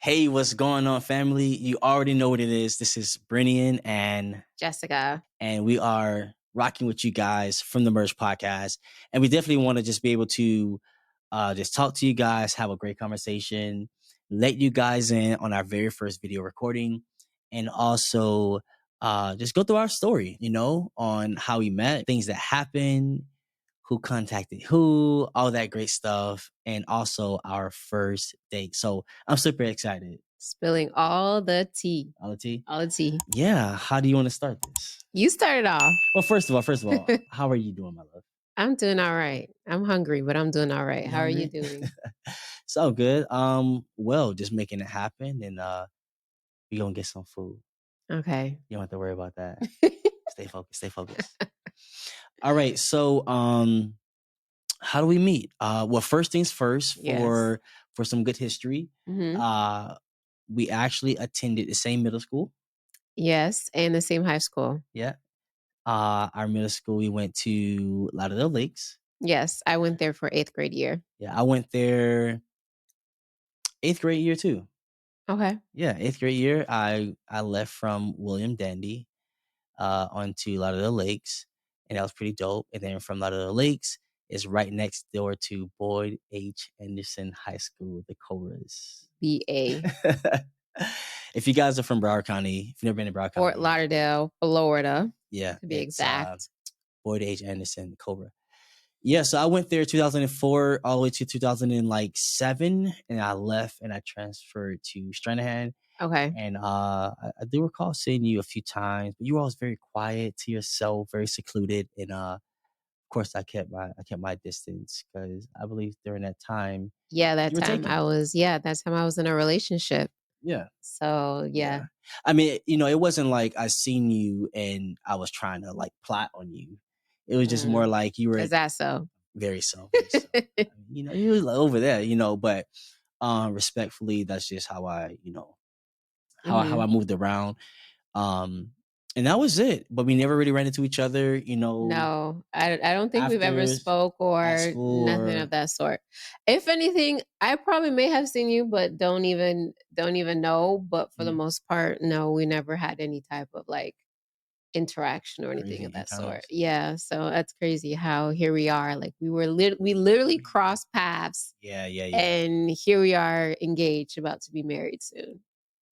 Hey, what's going on, family? You already know what it is. This is Brennian Jessica. and we are rocking with you guys from the Merge Podcast. And we definitely want to just be able to just talk to you guys, have a great conversation, let you guys in on our very first video recording, and also just go through our story, on how we met, things that happened, who contacted who, all that great stuff, and also our first date. So I'm super excited. Spilling all the tea. All the tea? All the tea. Yeah. How do you want to start this? You started off. Well, first of all, how are you doing, my love? I'm doing all right. I'm hungry, but I'm doing all right. You How are you hungry? doing? So good. Well, just making it happen, and we gonna get some food. Okay. You don't have to worry about that. Stay focused. Stay focused. All right. So, how do we meet? Well, first things first, Yes. for some good history, Mhm. we actually attended the same middle school. Yes, and the same high school. Yeah. Our middle school, we went to Lauderdale Lakes. Yes, I went there for 8th grade year. Yeah, I went there 8th grade year too. Okay. Yeah, 8th grade year, I left from William Dandy onto Lauderdale Lakes, and that was pretty dope. And then from Lauderdale Lakes is right next door to Boyd H. Anderson High School, the Cobras. BA. If you guys are from Broward County, if you've never been to Broward County, Fort Lauderdale, Florida. yeah, To be it's exact. Boyd H. Anderson, Cobra. Yeah, so I went there 2004 all the way to 2007, and I left and I transferred to Stranahan. Okay. And I do recall seeing you a few times, but you were always very quiet to yourself, very secluded. And of course, I kept my distance because I believe during that time Yeah, you were taken. that time I was in a relationship. Yeah. So, yeah. I mean, it wasn't like I seen you and I was trying to like plot on you. It was just more like you were Is that so? very so. I mean, you was like over there, but respectfully, that's just how I, how I moved around. And that was it. But we never really ran into each other, No, I don't think we've ever after spoke at or school nothing or of that sort. If anything, I probably may have seen you, but don't even know. But for the most part, no, we never had any type of like interaction or anything crazy of that sort. encounters. Yeah, so that's crazy how here we are. Like we literally crossed paths, Yeah. and here we are engaged, about to be married soon.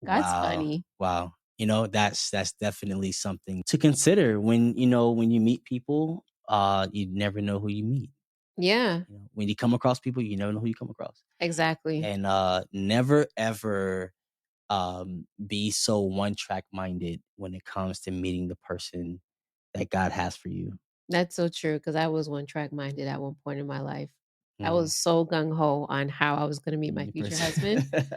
That's funny. Wow. That's definitely something to consider when you meet people. You never know who you meet. Yeah, When you come across people, you never know who you come across. exactly. And never ever be so one track minded when it comes to meeting the person that God has for you. That's so true because I was one track minded at one point in my life. I Mm. was so gung ho on how I was going to meet my Meet the future person. husband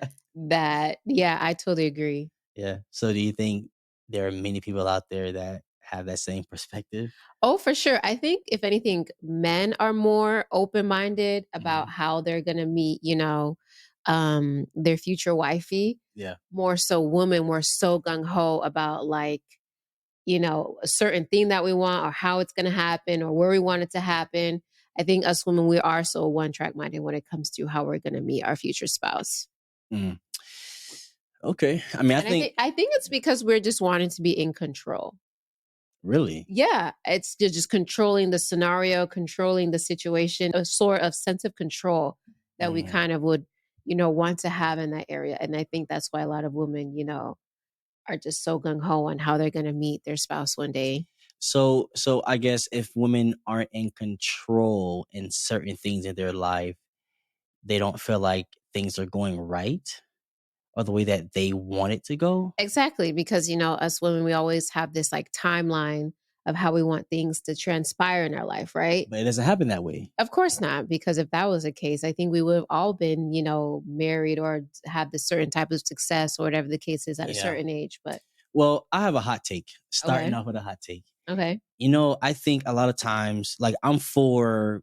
that, yeah, I totally agree. Yeah. So do you think there are many people out there that have that same perspective? Oh, for sure. I think if anything, men are more open minded about how they're going to meet, their future wifey. Yeah. More so, women were so gung ho about like, a certain thing that we want or how it's going to happen or where we want it to happen. I think us women, we are so one track minded when it comes to how we're going to meet our future spouse. Mm. Okay. I mean, I think it's because we're just wanting to be in control. Really? Yeah, it's just controlling the scenario, controlling the situation, a sort of sense of control that we kind of would, want to have in that area. And I think that's why a lot of women, are just so gung ho on how they're going to meet their spouse one day. So I guess if women aren't in control in certain things in their life, they don't feel like things are going right or the way that they want it to go. Exactly, because us women, we always have this like timeline of how we want things to transpire in our life, right? But it doesn't happen that way. Of course not, because if that was the case, I think we would have all been, married or had this certain type of success or whatever the case is at a certain age. But well, I have a hot take. Starting Okay. off with a hot take. Okay. I think a lot of times, like I'm for,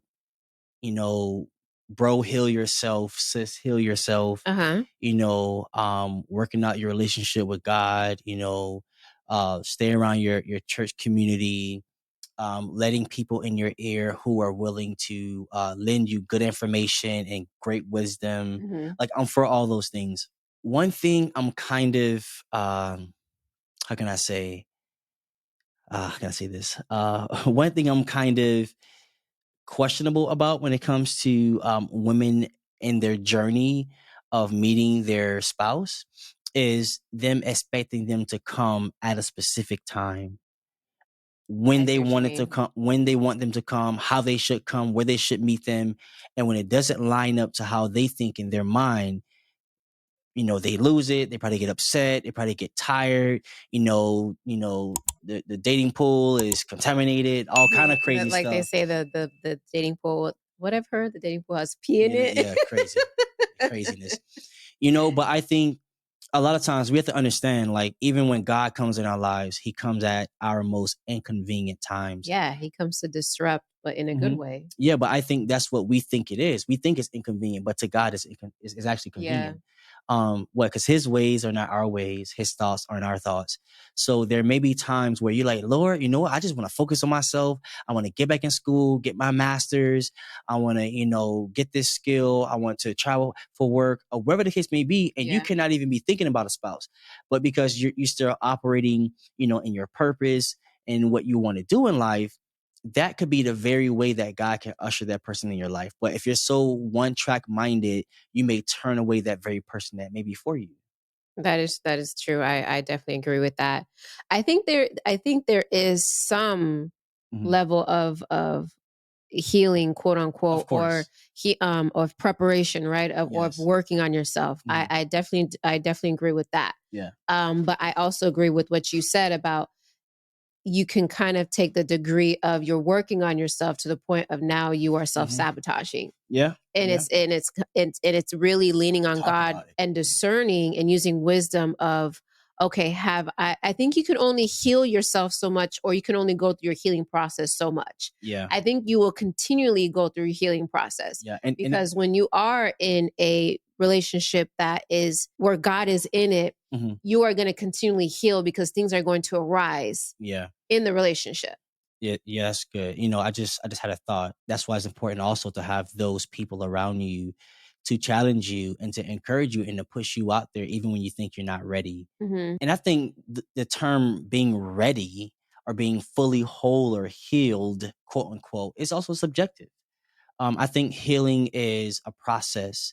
bro, heal yourself, sis, heal yourself. Uh-huh. Working out your relationship with God. Stay around your church community. Letting people in your ear who are willing to lend you good information and great wisdom. Mhm. Like I'm for all those things. one thing I'm kind of how can I say how can I say this? One thing I'm kind of questionable about when it comes to women in their journey of meeting their spouse is them expecting them to come at a specific time, I when they see what you wanted to mean. come, when they want them to come, how they should come, where they should meet them. And when it doesn't line up to how they think in their mind, they lose it. They probably get upset. They probably get tired. The dating pool is contaminated, all kind of crazy Like they stuff. say, the dating pool. What I've heard, the dating pool has pee in it. Yeah, crazy. Craziness. But I think a lot of times we have to understand, like, even when God comes in our lives, he comes at our most inconvenient times. Yeah, he comes to disrupt, but in a good way. Yeah, but I think that's what we think it is. We think it's inconvenient, but to God, it's actually convenient. Because his ways are not our ways, his thoughts aren't our thoughts. So there may be times where you're like, Lord, you know what? I just want to focus on myself. I want to get back in school, get my master's. I want to, get this skill. I want to travel for work, or wherever the case may be. And you cannot even be thinking about a spouse, but because you're still operating, in your purpose and what you want to do in life, that could be the very way that God can usher that person in your life. But if you're so one track minded, you may turn away that very person that may be for you. That is true. I definitely agree with that. I think there is some level of healing, quote unquote, or of preparation, right? Of working on yourself. I definitely agree with that. Yeah. But I also agree with what you said about, you can kind of take the degree of you're working on yourself to the point of now you are self-sabotaging. Yeah. And it's really leaning on God and discerning and using wisdom of, okay, I think you can only heal yourself so much, or you can only go through your healing process so much. Yeah. I think you will continually go through your healing process. Yeah. Because when you are in a relationship that is where God is in it, you are going to continually heal because things are going to arise in the relationship. Yeah, that's good. I just had a thought. That's why it's important also to have those people around you to challenge you and to encourage you and to push you out there even when you think you're not ready. And I think the term being ready or being fully whole or healed, quote unquote, is also subjective. I think healing is a process.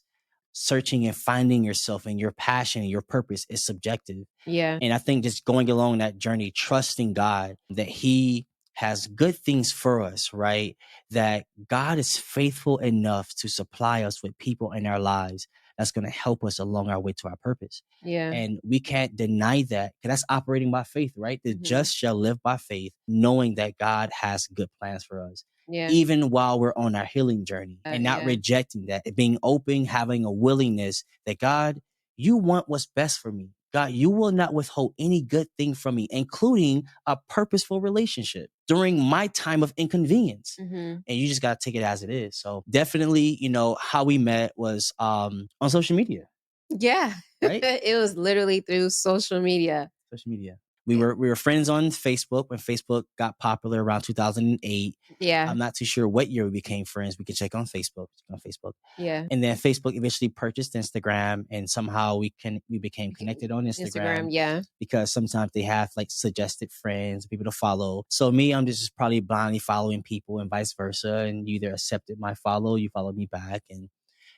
Searching and finding yourself and your passion and your purpose is subjective. Yeah. And I think just going along that journey, trusting God that he has good things for us, right? That God is faithful enough to supply us with people in our lives that's going to help us along our way to our purpose. Yeah. And we can't deny that, because that's operating by faith, right? The just shall live by faith, knowing that God has good plans for us. Yeah. Even while we're on our healing journey, and not rejecting that, being open, having a willingness that God, you want what's best for me. God, you will not withhold any good thing from me, including a purposeful relationship during my time of inconvenience. And you just got to take it as it is. So definitely, how we met was on social media. Yeah. Right? It was literally through social media. Social media. We were friends on Facebook when Facebook got popular around 2008. Yeah. I'm not too sure what year we became friends. We could check on Facebook. Yeah. And then Facebook eventually purchased Instagram, and somehow we became connected on Instagram. Yeah. Because sometimes they have like suggested friends, people to follow. So me, I'm just probably blindly following people and vice versa. And you either accepted my follow, you followed me back, and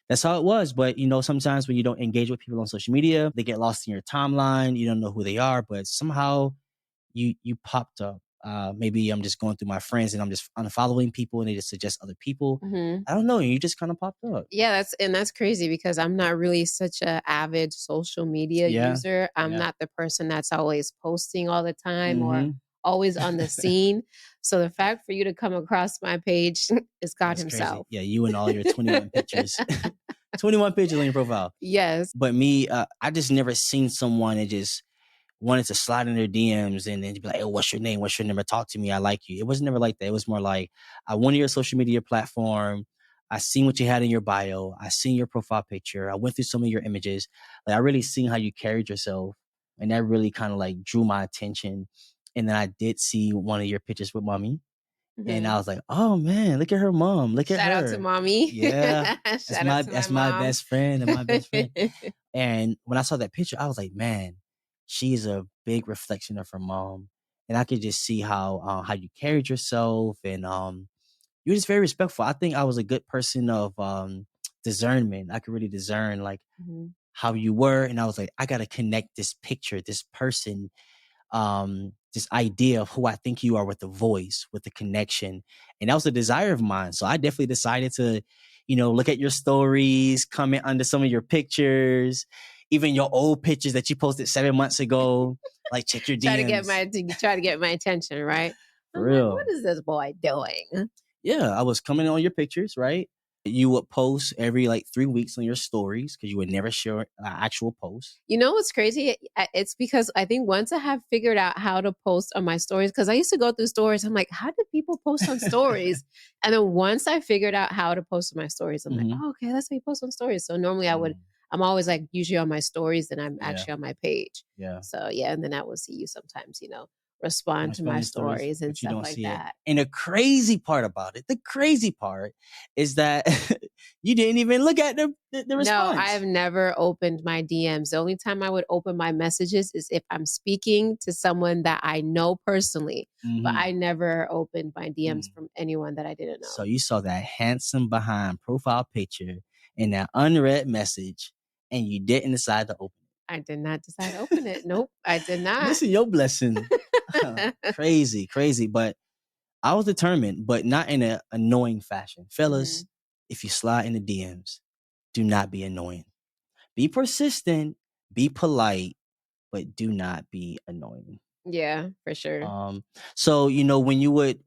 that's how it was. But sometimes when you don't engage with people on social media, they get lost in your timeline. You don't know who they are, but somehow you popped up. Maybe I'm just going through my friends and I'm just unfollowing people and they just suggest other people. I don't know. You just kind of popped up. Yeah, that's crazy, because I'm not really such a avid social media user. I'm not the person that's always posting all the time or always on the scene. So the fact for you to come across my page is God That's himself. Crazy. Yeah, you and all your 21 pictures. 21 pictures on your profile. Yes. But me, I just never seen someone that just wanted to slide in their DMs and then be like, "Hey, what's your name? What's your number? Talk to me. I like you." It was never like that. It was more like, I went to your social media platform. I seen what you had in your bio. I seen your profile picture. I went through some of your images. Like, I really seen how you carried yourself. And that really kind of like drew my attention. And then I did see one of your pictures with mommy. And I was like, oh man, look at her mom. Look at Shout out her. to mommy. Yeah. Shout out to That's my my mom. best friend and my best friend. And when I saw that picture, I was like, man, she's a big reflection of her mom. And I could just see how you carried yourself, and you're just very respectful. I think I was a good person of discernment. I could really discern like how you were, and I was like, I gotta connect this picture, this person, this idea of who I think you are with the voice, with the connection. And that was a desire of mine. So I definitely decided to, look at your stories, comment under some of your pictures, even your old pictures that you posted 7 months ago. Like, check your DMs. Try to get my attention, right? For I'm real. like, what is this boy doing? Yeah, I was coming on your pictures, right? You would post every like 3 weeks on your stories because you would never share an actual post. You know what's crazy? It's because I think once I have figured out how to post on my stories, because I used to go through stories, I'm like, how do people post on stories? And then once I figured out how to post on my stories, I'm like, oh, okay, that's how you post on stories. So normally I'm always like usually on my stories, and I'm actually on my page. Yeah. So yeah, and then I will see you sometimes, respond to my stories and stuff like that. And the crazy part about it, is that you didn't even look at the response. No, I have never opened my DMs. The only time I would open my messages is if I'm speaking to someone that I know personally, but I never opened my DMs from anyone that I didn't know. So you saw that handsome behind profile picture and that unread message, and you didn't decide to open it. I did not decide to open it. Nope, I did not. Listen, your blessing. Crazy. But I was determined, but not in an annoying fashion. Fellas, if you slide in the DMs, do not be annoying. Be persistent, be polite, but do not be annoying. Yeah, for sure. So when you would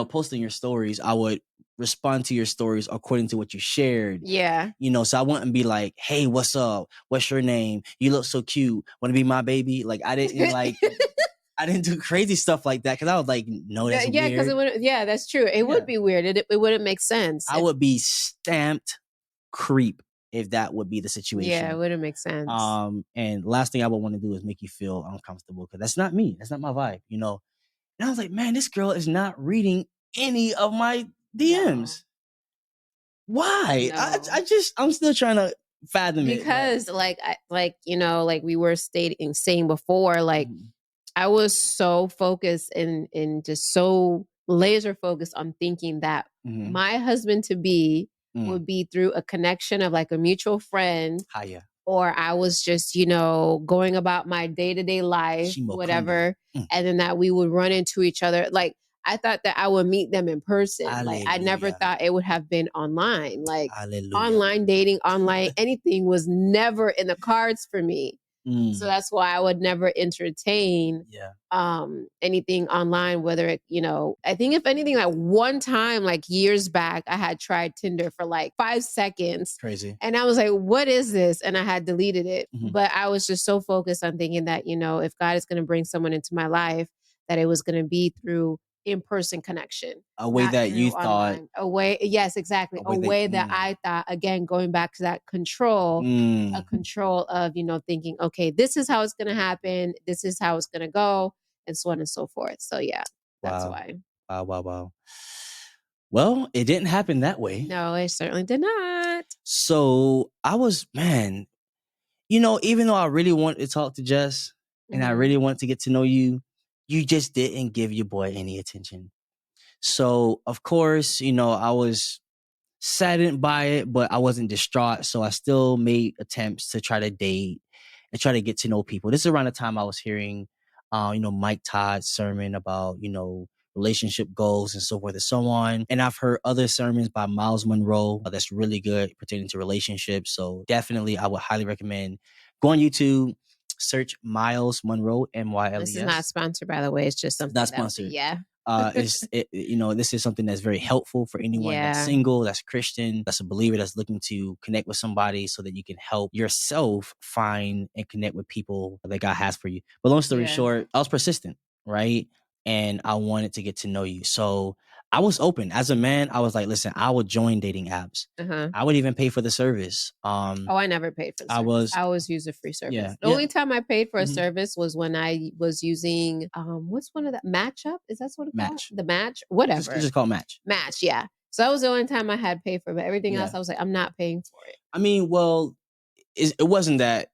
post in your stories, I would respond to your stories according to what you shared. Yeah. So I wouldn't be like, hey, what's up? What's your name? You look so cute. Want to be my baby? Like, I didn't I didn't do crazy stuff like that because I was like, no, that's yeah, weird. That's true. It would be weird. It wouldn't make sense. I would be stamped creep if that would be the situation. Yeah, it wouldn't make sense. And last thing I would want to do is make you feel uncomfortable because that's not me. That's not my vibe, And I was like, man, this girl is not reading any of my DMs. No. Why? No. I'm still trying to fathom it. Because like we were saying before, like I was so focused and just so laser focused on thinking that my husband to be would be through a connection of like a mutual friend. Hiya. Or I was just, going about my day-to-day life, whatever. And then that we would run into each other. Like, I thought that I would meet them in person. Hallelujah. Like, I never thought it would have been online. Like, Hallelujah. Online dating, online anything was never in the cards for me. So that's why I would never entertain anything online, whether it, I think if anything, like one time, like years back, I had tried Tinder for like 5 seconds. Crazy. And I was like, what is this? And I had deleted it. But I was just so focused on thinking that, if God is going to bring someone into my life, that it was going to be through in-person connection. A way that you thought. Yes, exactly. A way that I thought, again, going back to that control, a control of, thinking, okay, this is how it's going to happen. This is how it's going to go, and so on and so forth. So yeah, that's why. Wow. Well, it didn't happen that way. No, it certainly did not. So I was, man, even though I really wanted to talk to Jess and I really wanted to get to know you, you just didn't give your boy any attention. So, of course, I was saddened by it, but I wasn't distraught. So I still made attempts to try to date and try to get to know people. This is around the time I was hearing, Mike Todd's sermon about, relationship goals and so forth and so on. And I've heard other sermons by Miles Monroe that's really good pertaining to relationships. So definitely I would highly recommend go on YouTube, search Miles Monroe, MYLES. This is not sponsored, by the way. It's just something not sponsored. Yeah. This is something that's very helpful for anyone that's single, that's Christian, that's a believer, that's looking to connect with somebody so that you can help yourself find and connect with people that God has for you. But long story short, I was persistent, right? And I wanted to get to know you. So I was open as a man. I was like, listen, I would join dating apps. I would even pay for the service. Oh, I never paid for the I service. was, I always use a free service. yeah, The yeah. only time I paid for a Mhm. service was when I was using what's one of that Matchup? Is that what it's called? Match. The Match? Whatever. It's just called Match. Match, yeah. So that was the only time I had paid for it. But everything Yeah. else, I was like, I'm not paying for it. I mean, well, it wasn't that,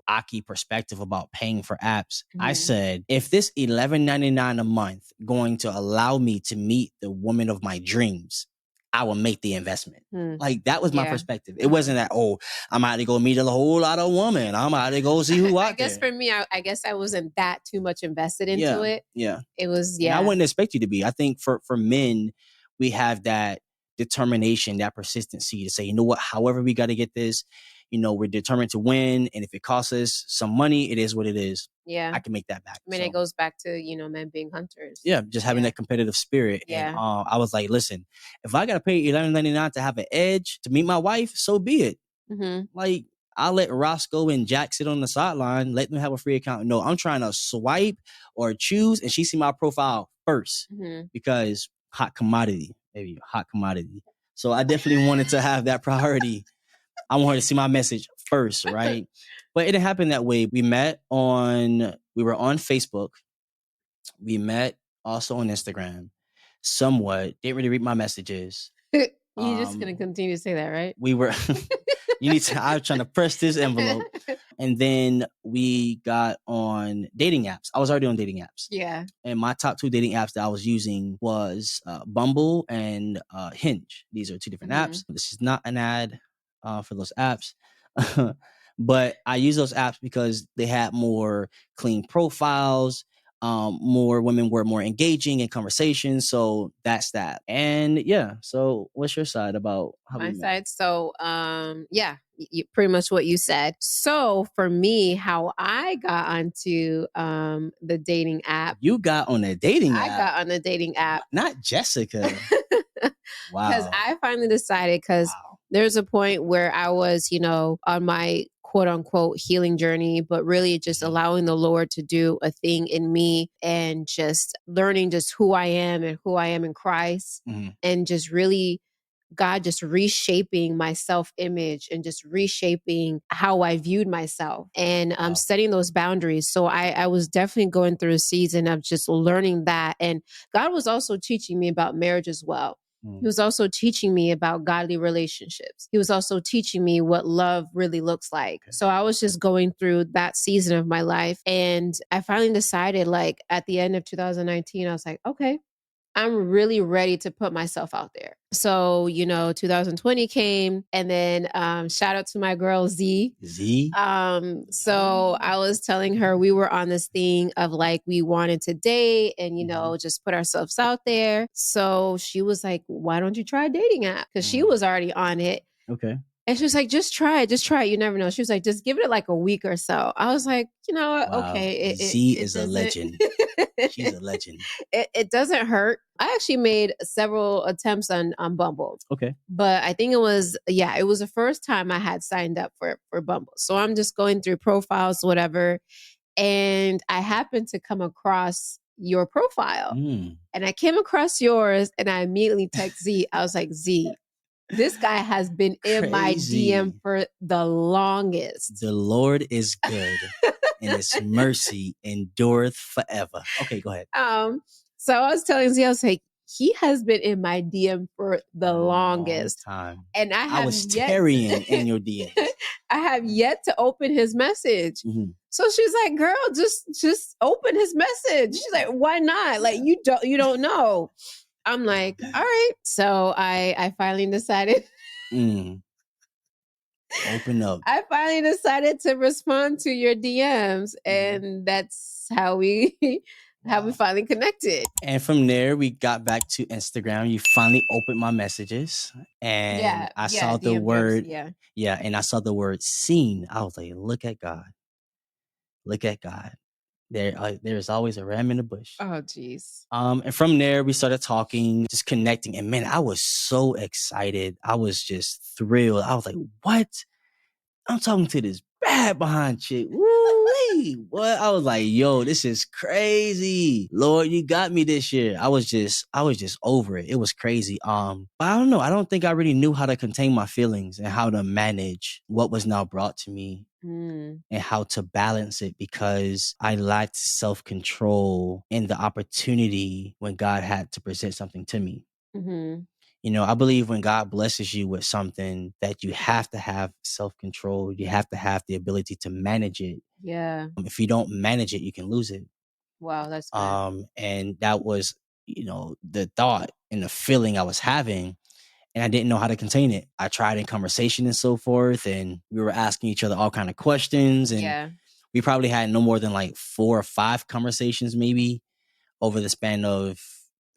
Aki perspective about paying for apps. I said, if this $11.99 a month going to allow me to meet the woman of my dreams, I will make the investment. Like, that was my perspective. It wasn't that, oh, I'm out to go meet a whole lot of women. I'm out to go see who out I guess there. for me, I guess I wasn't that too much invested into it. Yeah. It was, And I wouldn't expect you to be. I think for men, we have that determination, that persistency to say, you know what, however we got to get this, we're determined to win. And if it costs us some money, it is what it is. Yeah. I can make that back. I mean, it goes back to, men being hunters. Yeah, just having that competitive spirit. Yeah. And I was like, listen, if I got to pay $11.99 to have an edge to meet my wife, so be it. Like, I'll let Roscoe and Jack sit on the sideline, let them have a free account. No, I'm trying to swipe or choose, and she see my profile first because hot commodity, maybe hot commodity. So I definitely wanted to have that priority. I want her to see my message first, right? But it didn't happen that way. We were on Facebook. We met also on Instagram. Somewhat. Didn't really read my messages. You're just going to continue to say that, right? We were, I was trying to press this envelope. And then we got on dating apps. I was already on dating apps. Yeah. And my top 2 dating apps that I was using was Bumble and Hinge. These are 2 different apps. This is not an ad for those apps. But I use those apps because they had more clean profiles. More women were more engaging in conversations. So that's that. And yeah. So what's your side about how my side? So, pretty much what you said. So for me, how I got onto the dating app. You got on a dating app? I got on the dating app. Not Jessica. Wow. Because I finally decided, because there's a point where I was, on my quote unquote healing journey, but really just allowing the Lord to do a thing in me and just learning just who I am and who I am in Christ, and just really God just reshaping my self-image and just reshaping how I viewed myself and setting those boundaries. So I was definitely going through a season of just learning that. And God was also teaching me about marriage as well. He was also teaching me about godly relationships. He was also teaching me what love really looks like. So I was just going through that season of my life. And I finally decided, like, at the end of 2019, I was like, okay, I'm really ready to put myself out there. So, 2020 came, and then shout out to my girl Z. So I was telling her we were on this thing of like we wanted to date and, just put ourselves out there. So she was like, why don't you try a dating app? Because she was already on it. Okay. And she was like, just try it. You never know. She was like, just give it like a week or so. I was like, okay. Z is a legend. She's a legend. It doesn't hurt. I actually made several attempts on Bumble. Okay. But I think it was the first time I had signed up for Bumble. So I'm just going through profiles, whatever. And I happened to come across your profile. And I came across yours and I immediately text Z. I was like, Z, this guy has been in my DM for the longest. The Lord is good and his mercy endureth forever. Okay, go ahead. So I was telling Z, I was like, he has been in my DM for the longest time. And I was tarrying in your DM. I have yet to open his message. So she's like, girl, just open his message. She's like, why not? Like, you don't know. I'm like, all right. So I finally decided. Open up. I finally decided to respond to your DMs, and that's how we finally connected. And from there, we got back to Instagram. You finally opened my messages, and I saw the word. And I saw the word "seen." I was like, look at God. Look at God. There's always a ram in the bush. Oh, geez. And from there, we started talking, just connecting. And man, I was so excited. I was just thrilled. I was like, what? I'm talking to this bad behind chick. Woo-wee. What? I was like, yo, this is crazy. Lord, you got me this year. I was just over it. It was crazy. But I don't know. I don't think I really knew how to contain my feelings and how to manage what was now brought to me. And how to balance it, because I lacked self-control in the opportunity when God had to present something to me. You know, I believe when God blesses you with something, that you have to have self-control. You have to have the ability to manage it. Yeah. If you don't manage it, you can lose it. Wow, that's good. And that was, you know, the thought and the feeling I was having. And I didn't know how to contain it. I tried in conversation and so forth, and we were asking each other all kind of questions. And Yeah. we probably had no more than like 4 or 5 conversations, maybe over the span of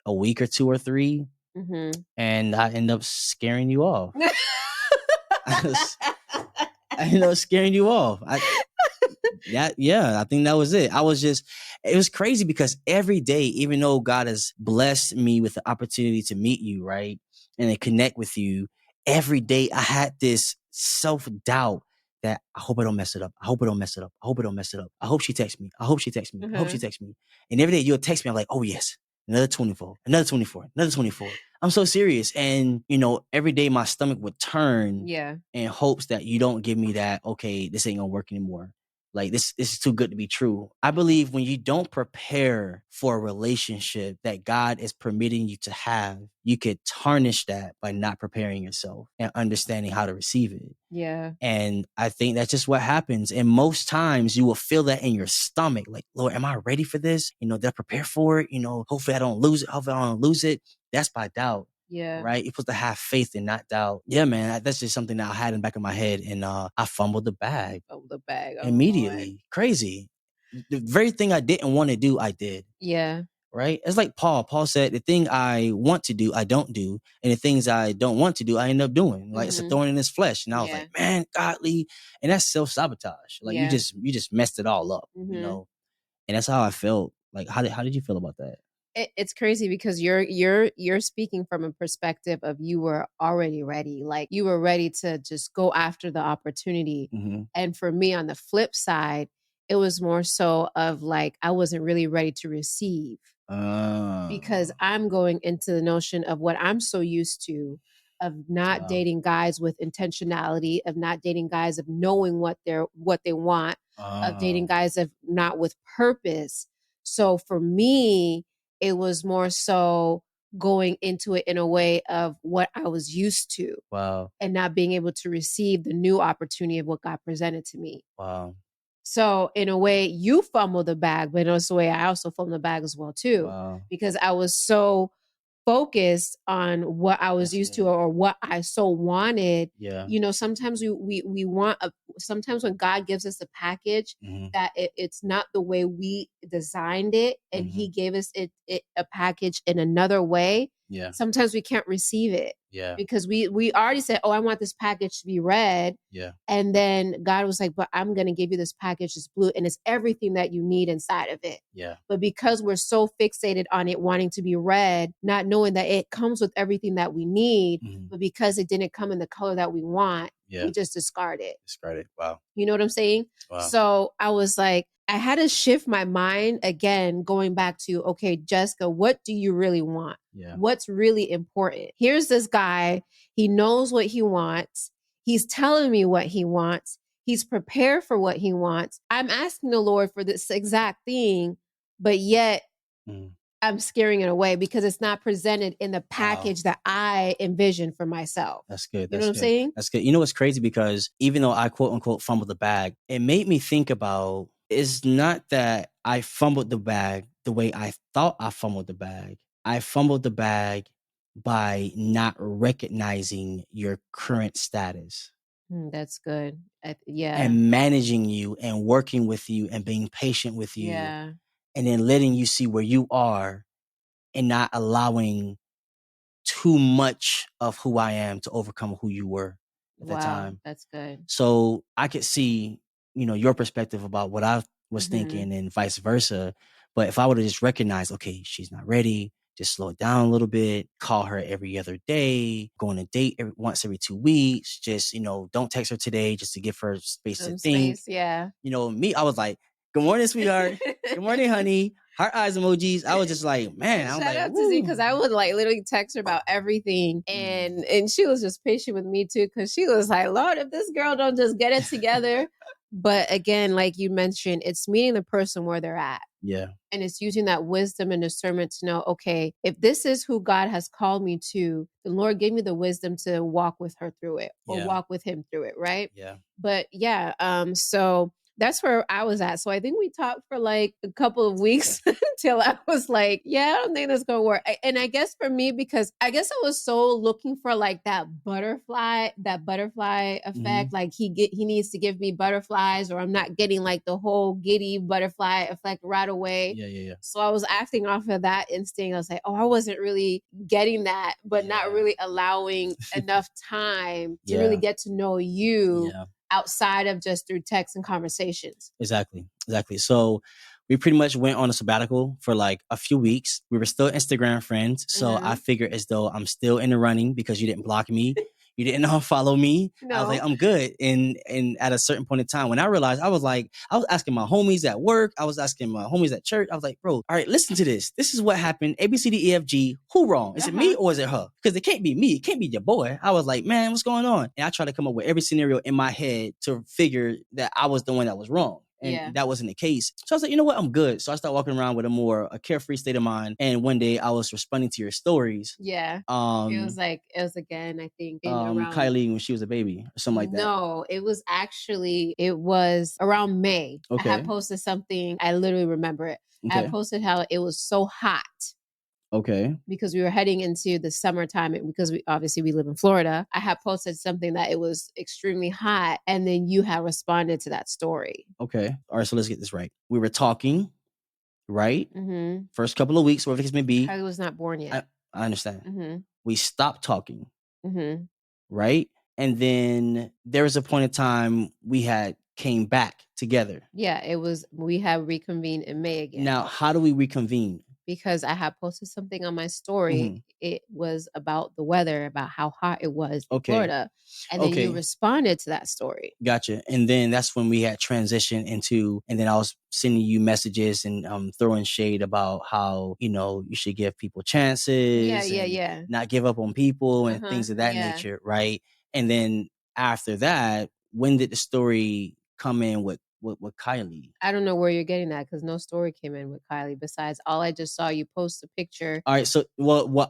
a week or 2 or 3. And I end up scaring you off. I end up scaring you off. I think that was it. It was crazy because every day, even though God has blessed me with the opportunity to meet you, right, and to connect with you, every day I had this self-doubt that I hope I don't mess it up. I hope I don't mess it up. I hope I don't mess it up. I hope she texts me. I hope she texts me. I hope she texts me. And every day you'll text me, I'm like, oh yes, another 24, another 24, another 24. I'm so serious. And, you know, every day my stomach would turn in hopes that you don't give me that, okay, this ain't gonna work anymore. Like this is too good to be true. I believe when you don't prepare for a relationship that God is permitting you to have, you could tarnish that by not preparing yourself and understanding how to receive it. Yeah. And I think that's just what happens. And most times you will feel that in your stomach. Like, Lord, am I ready for this? You know, did I prepare for it? You know, hopefully I don't lose it. Hopefully I don't lose it. That's by doubt. Yeah. Right? You're supposed to have faith and not doubt. Yeah, man. That's just something that I had in the back of my head. And I fumbled the bag. Immediately. Crazy. The very thing I didn't want to do, I did. Yeah. Right? It's like Paul. Paul said, the thing I want to do, I don't do. And the things I don't want to do, I end up doing. Like it's a thorn in his flesh. And I was like, man, godly. And that's self-sabotage. Like you just messed it all up, you know? And that's how I felt. Like, how did you feel about that? It's crazy because you're speaking from a perspective of you were already ready. Like you were ready to just go after the opportunity. And for me, on the flip side, it was more so of like, I wasn't really ready to receive. Because I'm going into the notion of what I'm so used to, of not dating guys with intentionality, of not dating guys of knowing what they want, of dating guys of not with purpose. So for me, it was more so going into it in a way of what I was used to. Wow. And not being able to receive the new opportunity of what God presented to me. Wow. So in a way, you fumbled the bag, but in a way, I also fumbled the bag as well too. Wow. Because I was so focused on what I was used to or what I so wanted. Yeah. You know, sometimes we want sometimes when God gives us a package that it's not the way we designed it, and he gave us it a package in another way. Yeah. Sometimes we can't receive it. Yeah. Because we already said, oh, I want this package to be red. Yeah. And then God was like, but I'm going to give you this package that's blue, and it's everything that you need inside of it. Yeah. But because we're so fixated on it wanting to be red, not knowing that it comes with everything that we need, but because it didn't come in the color that we want, we just discard it. Discard it. Wow. You know what I'm saying? Wow. So I was like, I had to shift my mind again, going back to, okay, Jessica, what do you really want? Yeah. What's really important? Here's this guy. He knows what he wants. He's telling me what he wants. He's prepared for what he wants. I'm asking the Lord for this exact thing, but yet I'm scaring it away because it's not presented in the package that I envisioned for myself. That's good. You know what I'm saying? That's good. You know what's crazy? Because even though I quote unquote fumbled the bag, it made me think about, it's not that I fumbled the bag the way I thought I fumbled the bag. I fumbled the bag by not recognizing your current status. That's good. Yeah. And managing you and working with you and being patient with you. Yeah. And then letting you see where you are and not allowing too much of who I am to overcome who you were at that time. That's good. So I could see, you know, your perspective about what I was thinking and vice versa. But if I would have just recognized, okay, she's not ready, just slow it down a little bit, call her every other day, go on a date once every 2 weeks, just, don't text her today just to give her space to Some think. space, yeah. Me, I was like, good morning, sweetheart. Good morning, honey. Heart eyes emojis. I was just like, man, I'm Shout like, out to Z, because woo. I would like literally text her about everything, and she was just patient with me too, because she was like, Lord, if this girl don't just get it together. But again, like you mentioned, it's meeting the person where they're at. Yeah. And it's using that wisdom and discernment to know, okay, if this is who God has called me to, the Lord gave me the wisdom to walk with her through it, or walk with him through it, right? Yeah. But yeah, so that's where I was at. So I think we talked for like a couple of weeks until I was like, yeah, I don't think that's gonna work. And I guess for me, because I guess I was so looking for like that butterfly effect. Like he needs to give me butterflies, or I'm not getting like the whole giddy butterfly effect right away. Yeah. So I was acting off of that instinct. I was like, oh, I wasn't really getting that, but not really allowing enough time to really get to know you outside of just through text and conversations. Exactly. So we pretty much went on a sabbatical for like a few weeks. We were still Instagram friends. So I figured as though I'm still in the running because you didn't block me. You didn't unfollow me. No. I was like, I'm good. And at a certain point in time, when I realized, I was asking my homies at work. I was asking my homies at church. I was like, bro, all right, listen to this. This is what happened. A, B, C, D, E, F, G. Who wrong? Is it me or is it her? Because it can't be me. It can't be your boy. I was like, man, what's going on? And I tried to come up with every scenario in my head to figure that I was the one that was wrong. And that wasn't the case. So I was like, you know what? I'm good. So I started walking around with a carefree state of mind. And one day I was responding to your stories. Yeah. It was again, I think, around Kylie when she was a baby or something like that. No, it was around May. Okay. I had posted something. I literally remember it. I had posted how it was so hot. Okay. Because we were heading into the summertime, and because we live in Florida, I had posted something that it was extremely hot, and then you had responded to that story. Okay. All right, so let's get this right. We were talking, right? First couple of weeks, whatever it may be. Kylie was not born yet. I understand. We stopped talking, right? And then there was a point in time we had came back together. Yeah, we had reconvened in May again. Now, how do we reconvene? Because I had posted something on my story. It was about the weather, about how hot it was in Florida. And then you responded to that story. Gotcha. And then that's when we had transitioned into, and then I was sending you messages and throwing shade about how, you should give people chances. Yeah. Not give up on people and things of that nature, right? And then after that, when did the story come in with Kylie? I don't know where you're getting that, because no story came in with Kylie. Besides, all I just saw you post a picture. All right, so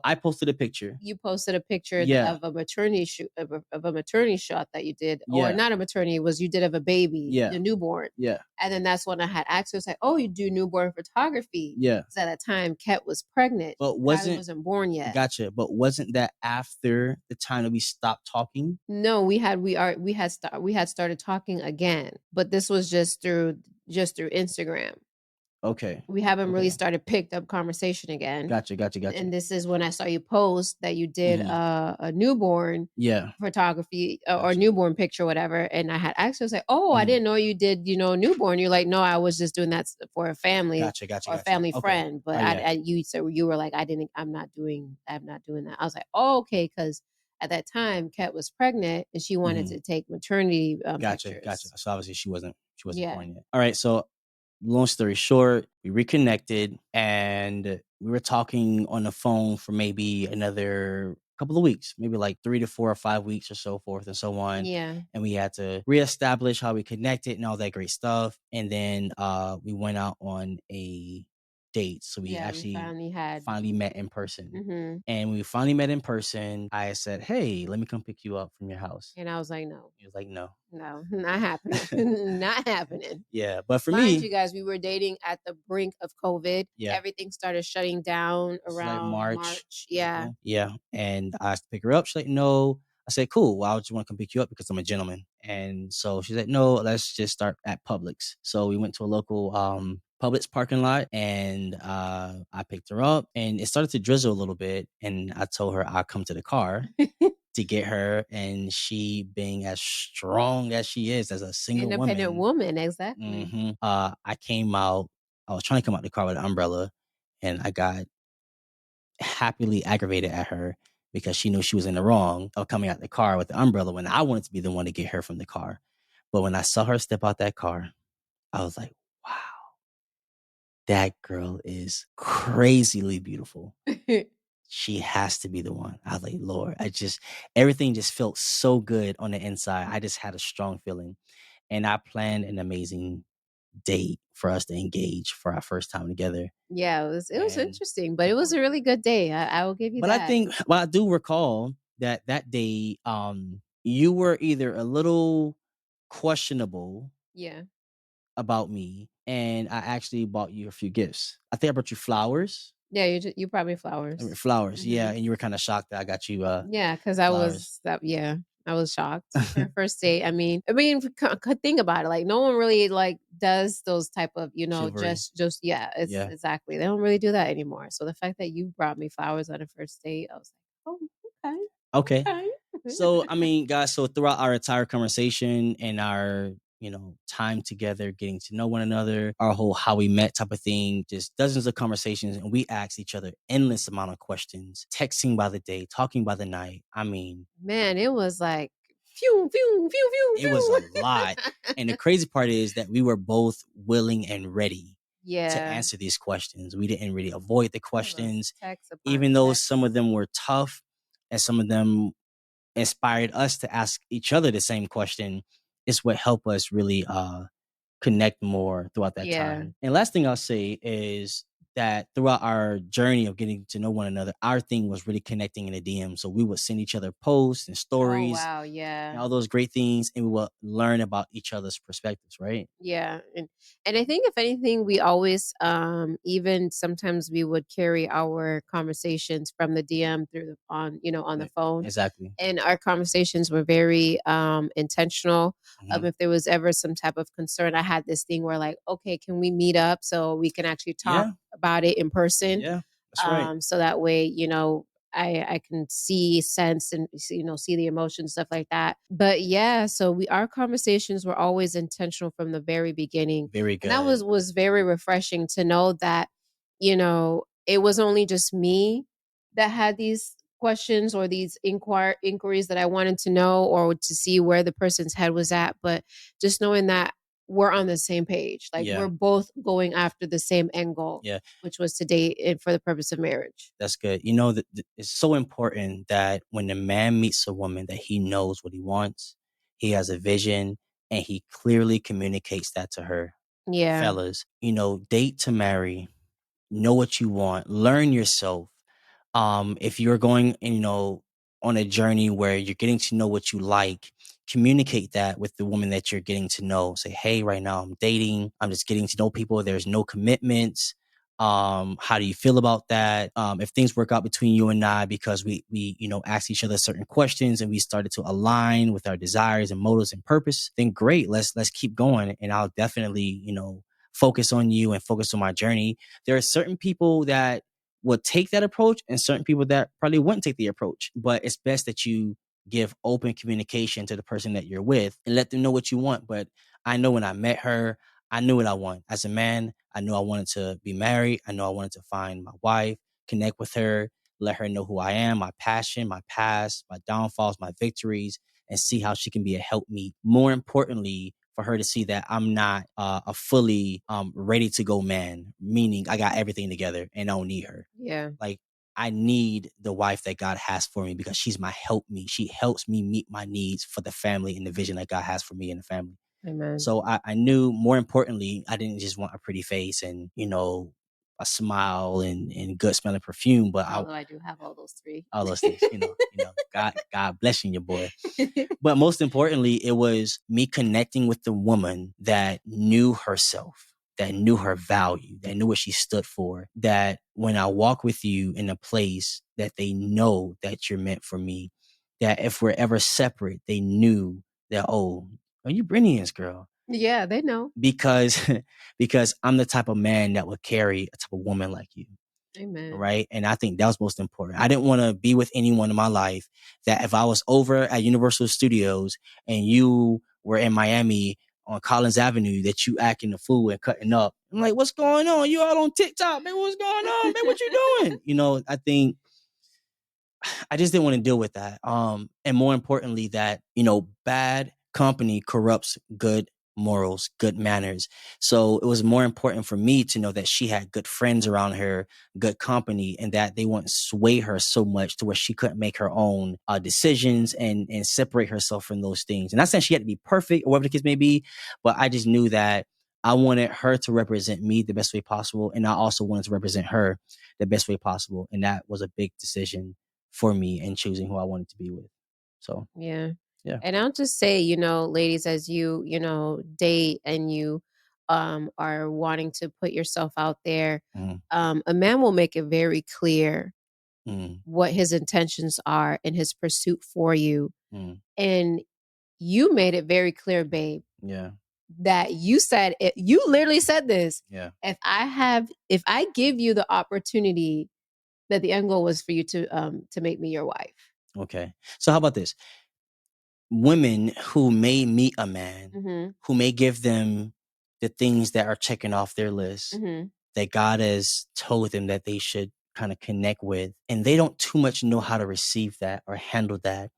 I posted a picture. You posted a picture of a maternity shoot of a maternity shot that you did, or not a maternity. It was you did of a baby, a newborn. Yeah. And then that's when I had asked her, I was like, oh, you do newborn photography? Yeah. Because at that time, Ket was pregnant. But Kylie wasn't born yet. Gotcha. But wasn't that after the time that we stopped talking? No, we had started talking again, but this was just through Instagram. Okay. We haven't really started picked up conversation again. Gotcha. And this is when I saw you post that you did a newborn photography or newborn picture, whatever. And I had asked her, I was like, oh, I didn't know you did, newborn. You're like, no, I was just doing that for a family or a family friend. But you said you were like, I'm not doing that. I was like, oh, okay. Because at that time, Ket was pregnant and she wanted to take maternity pictures. Gotcha. So obviously she wasn't born yet. All right. So long story short, we reconnected and we were talking on the phone for maybe another couple of weeks, maybe like 3 to 4 or 5 weeks or so forth and so on. Yeah. And we had to reestablish how we connected and all that great stuff. And then we went out on a date. So we actually finally met in person. And when we finally met in person, I said, hey, let me come pick you up from your house. And I was like, no. He was like, no, not happening. Not happening. Yeah. But for Mind me, you guys, we were dating at the brink of COVID. Yeah. Everything started shutting down around like March. Yeah. Yeah. And I asked to pick her up. She's like, no. I said, cool. Well, I just want to come pick you up because I'm a gentleman. And so she's like, no, let's just start at Publix. So we went to a local Publix parking lot and I picked her up and it started to drizzle a little bit. And I told her I'll come to the car to get her. And she, being as strong as she is as a single independent woman, exactly. I came out. I was trying to come out the car with an umbrella and I got happily aggravated at her because she knew she was in the wrong of coming out the car with the umbrella when I wanted to be the one to get her from the car. But when I saw her step out that car, I was like, wow, that girl is crazily beautiful. She has to be the one. I was like, Lord, everything just felt so good on the inside. I just had a strong feeling. And I planned an amazing date for us to engage for our first time together. Yeah, it was And interesting, but it was a really good day. I will give you but I that. think, well, I do recall that day, you were either a little questionable Yeah. about me, and I actually bought you a few gifts. I think I brought you flowers. Yeah, you brought me flowers. Flowers, yeah, Mhm. and you were kind of shocked that I got you Yeah, because flowers. I was shocked for a first date. I mean, could think about it. Like, no one really like does those type of, Chivalry, just yeah, it's yeah. exactly. They don't really do that anymore. So the fact that you brought me flowers on a first date, I was like, oh, Okay. okay, So, I okay. mean, guys, so throughout our entire conversation and our, time together, getting to know one another, our whole how we met type of thing, just dozens of conversations. And we asked each other endless amount of questions, texting by the day, talking by the night. I mean, Man, it was like phew, phew, phew, phew, it was a lot. And the phew. crazy part is that we were both willing and ready to Yeah, answer these questions. We didn't really avoid the it was questions, text upon even though text. some of them were tough and some of them inspired us to ask each other the same question. Is what helped us really connect more throughout that Yeah. time. And last thing I'll say is that throughout our journey of getting to know one another, our thing was really connecting in the DM. So we would send each other posts and Oh stories wow, yeah. and all those great things, and we will learn about each other's perspectives, right? Yeah, and I think if anything, we always even sometimes we would carry our conversations from the DM through on the phone, Exactly. and our conversations were very intentional. Hmm. If there was ever some type of concern, I had this thing where like, okay, can we meet up so we can actually talk Yeah. about it in person? Yeah. That's right. So that way, I can see, sense, and see the emotions, stuff like that. But yeah, so our conversations were always intentional from the very beginning, Very and that good. was very refreshing to know that it was only just me that had these questions or these inquiries that I wanted to know or to see where the person's head was at, but just knowing that we're on the same page, like Yeah. we're both going after the same end goal, Yeah. which was to date and for the purpose of marriage. That's good. You know that it's so important that when a man meets a woman that he knows what he wants, he has a vision, and he clearly communicates that to her. Yeah. Fellas, date to marry, know what you want, learn yourself. If you're going, on a journey where you're getting to know what you like, communicate that with the woman that you're getting to know. Say, hey, right now I'm dating. I'm just getting to know people. There's no commitments. How do you feel about that? If things work out between you and I because we ask each other certain questions and we started to align with our desires and motives and purpose, then great. Let's keep going. And I'll definitely, focus on you and focus on my journey. There are certain people that will take that approach and certain people that probably wouldn't take the approach. But it's best that you give open communication to the person that you're with and let them know what you want. But I know when I met her, I knew what I want. As a man, I knew I wanted to be married. I know I wanted to find my wife, connect with her, let her know who I am, my passion, my past, my downfalls, my victories, and see how she can be a helpmeet. More importantly, for her to see that I'm not a fully ready to go man, meaning I got everything together and I don't need her. Yeah. Like, I need the wife that God has for me because she's my help me. She helps me meet my needs for the family and the vision that God has for me and the family. Amen. So I knew, more importantly, I didn't just want a pretty face and, a smile and good smelling perfume, but Although I do have all those three. all those things, God blessing your boy. But most importantly, it was me connecting with the woman that knew herself, that knew her value, that knew what she stood for. That when I walk with you in a place that they know that you're meant for me, that if we're ever separate, they knew that, oh, are you Brittany's girl? Yeah, they know. Because because I'm the type of man that would carry a type of woman like you. Amen. Right. And I think that was most important. I didn't want to be with anyone in my life that if I was over at Universal Studios and you were in Miami on Collins Avenue that you acting a fool and cutting up. I'm like, what's going on? You all on TikTok, man? What's going on, man? What you doing? You know, I think I just didn't want to deal with that. And more importantly, that, you know, bad company corrupts good morals, good manners. So it was more important for me to know that she had good friends around her, good company, and that they wouldn't sway her so much to where she couldn't make her own decisions and separate herself from those things. And not saying she had to be perfect or whatever the case may be, but I just knew that I wanted her to represent me the best way possible. And I also wanted to represent her the best way possible. And that was a big decision for me in choosing who I wanted to be with. So, Yeah. yeah. And I'll just say, you know, ladies, as you, you know, date and you are wanting to put yourself out there, a man will make it very clear what his intentions are in his pursuit for you. And you made it very clear, babe. Yeah. That you said it, you literally said this. Yeah. If I give you the opportunity, that the end goal was for you to make me your wife. Okay. So how about this? Women who may meet a man who may give them the things that are checking off their list that God has told them that they should kind of connect with, and they don't too much know how to receive that or handle that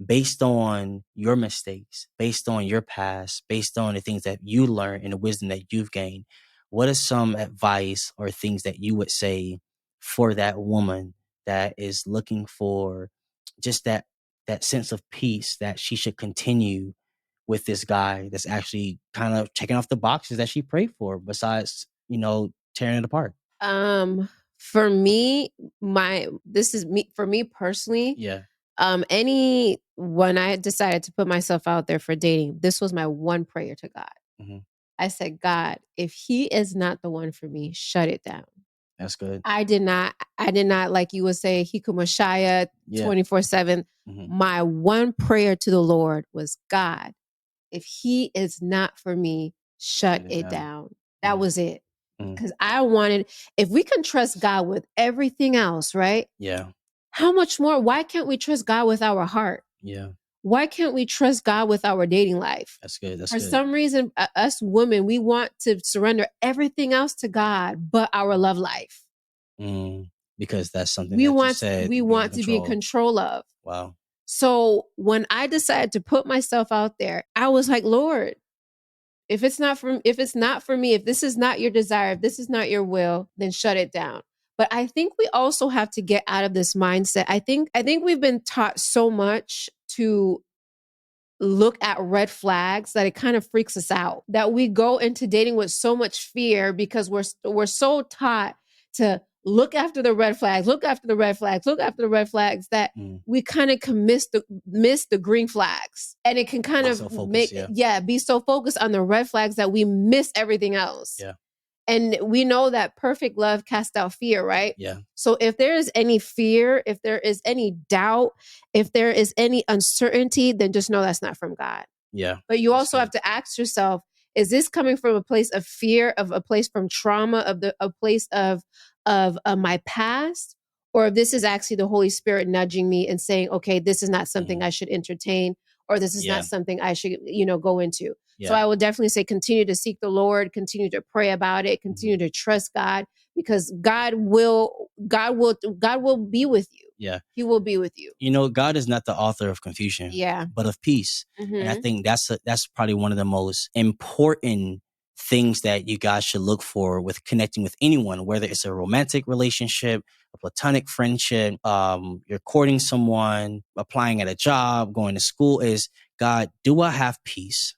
based on your mistakes, based on your past, based on the things that you learned and the wisdom that you've gained. What is some advice or things that you would say for that woman that is looking for just that sense of peace, that she should continue with this guy that's actually kind of checking off the boxes that she prayed for, besides, you know, tearing it apart? For me, for me personally. Yeah. When I decided to put myself out there for dating, this was my one prayer to God. I said, God, if he is not the one for me, shut it down. That's good. I did not, like you would say, Hikumashaya 24/7. My one prayer to the Lord was, God, if he is not for me, shut it down. That was it. Because I wanted, if we can trust God with everything else, right? Yeah. How much more? Why can't we trust God with our heart? Yeah. Why can't we trust God with our dating life? That's good. That's For good. some reason, us women, we want to surrender everything else to God, but our love life. Because that's something we that want you said we want to be in control of. Wow. So when I decided to put myself out there, I was like, Lord, if it's not for me, if this is not your desire, if this is not your will, then shut it down. But I think we also have to get out of this mindset. I think we've been taught so much to look at red flags that it kind of freaks us out, that we go into dating with so much fear because we're so taught to look after the red flags, that we kind of can miss the green flags. And it can kind of be so focused on the red flags that we miss everything else. Yeah. And we know that perfect love casts out fear, right? Yeah. So if there is any fear, if there is any doubt, if there is any uncertainty, then just know that's not from God. Yeah. But you also have to ask yourself, is this coming from a place of fear, of a place from trauma, a place of my past? Or if this is actually the Holy Spirit nudging me and saying, okay, this is not something I should entertain, or this is not something I should, go into. Yeah. So I will definitely say, continue to seek the Lord, continue to pray about it, continue to trust God, because God will be with you. Yeah. He will be with you. You know, God is not the author of confusion, but of peace. And I think that's probably one of the most important things that you guys should look for with connecting with anyone, whether it's a romantic relationship, a platonic friendship, you're courting someone, applying at a job, going to school, is, God, do I have peace?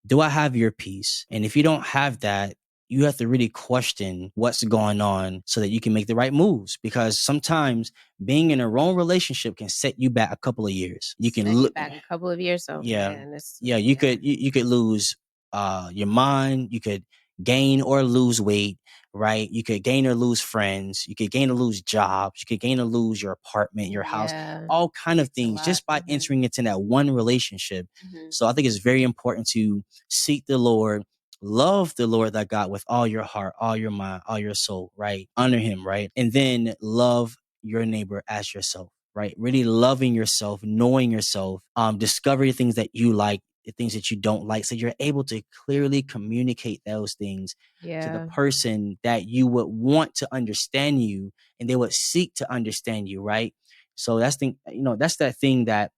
Do I have your peace? And if you don't have that, you have to really question what's going on so that you can make the right moves. Because sometimes being in a wrong relationship can set you back a couple of years. You can look back a couple of years. So you could lose your mind. You could gain or lose weight, right? You could gain or lose friends. You could gain or lose jobs. You could gain or lose your apartment, your house, all kind of things just by entering into that one relationship. So I think it's very important to seek the Lord, love the Lord thy God with all your heart, all your mind, all your soul, right? Honor him, right? And then love your neighbor as yourself, right? Really loving yourself, knowing yourself, discover things that you like, the things that you don't like. So you're able to clearly communicate those things to the person that you would want to understand you, and they would seek to understand you, right? So that's that's that thing that